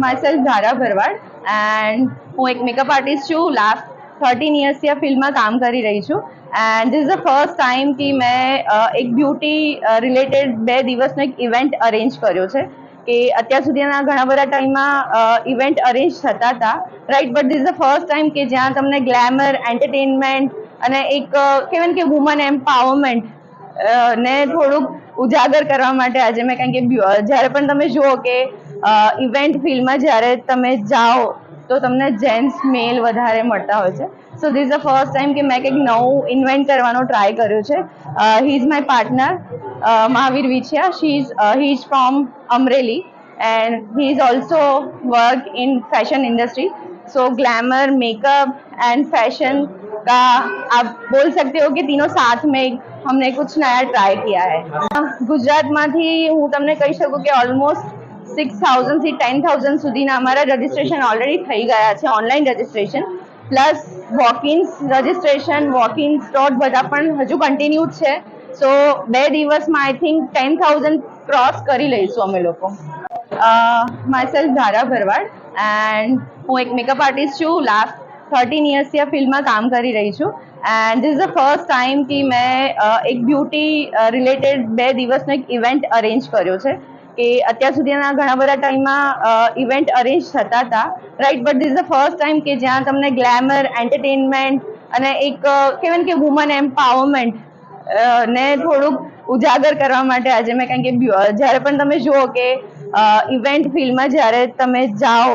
myself Dhara Bharwad and હું એક makeup artist છું. લાસ્ટ 13 યર્સથી આ ફિલ્ડમાં કામ કરી રહી છું and this is the first time કે મેં એક બ્યુટી રિલેટેડ 2 દિવસનો એક ઇવેન્ટ અરેન્જ કર્યો છે. કે અત્યાર સુધીના ઘણા બધા ટાઈમમાં ઇવેન્ટ અરેન્જ થતા હતા, right, but this is the first time કે જ્યાં તમને ગ્લેમર, એન્ટરટેનમેન્ટ અને એક કહેવાય ને કે વુમન એમ્પાવરમેન્ટ ને થોડુંક ઉજાગર કરવા માટે આજે મેં, કારણ કે જ્યારે પણ તમે જુઓ કે ઇવેન્ટ ફિલ્ડમાં જ્યારે તમે જાઓ તો તમને જેન્ટ્સ મેલ વધારે મળતા હોય છે. So this the first time કે મેં કંઈક નવું ઇન્વેન્ટ કરવાનો ટ્રાય કર્યો છે. He is my partner Mahavir Vinchhiya. He is from Amreli and he is also work in fashion industry. So glamour, makeup and fashion का आप बोल सकते हो कि तीनों साथ में हमने कुछ नया ट्राई किया है. ગુજરાતમાંથી હું તમને કહી શકું કે ઓલમોસ્ટ 6,000 થી 10,000 સુધીના અમારા રજિસ્ટ્રેશન ઓલરેડી થઈ ગયા છે, online registration plus walk-ins registration, walk-in slot બધા પણ હજુ કન્ટિન્યુ છે. સો 2 દિવસમાં આઈ થિંક 10,000 ક્રોસ કરી લઈશું અમે લોકો. માયસેલ્ફ ધારા ભરવાડ એન્ડ હું એક મેકઅપ આર્ટિસ્ટ છું. લાસ્ટ 13 યર્સથી આ ફિલ્ડમાં કામ કરી રહી છું and this is the first time કે મેં એક બ્યુટી રિલેટેડ 2 દિવસનો એક ઇવેન્ટ અરેન્જ કર્યો છે. કે અત્યાર સુધીના ઘણા બધા ટાઈમમાં ઇવેન્ટ અરેન્જ થતા હતા, right, but this is the first time કે જ્યાં તમને ગ્લેમર, એન્ટરટેનમેન્ટ અને એક કહેવાય ને કે વુમન એમ્પાવરમેન્ટ ને થોડુંક ઉજાગર કરવા માટે આજે મેં, કારણ કે જ્યારે પણ તમે જુઓ કે ઇવેન્ટ ફિલ્ડમાં જ્યારે તમે જાઓ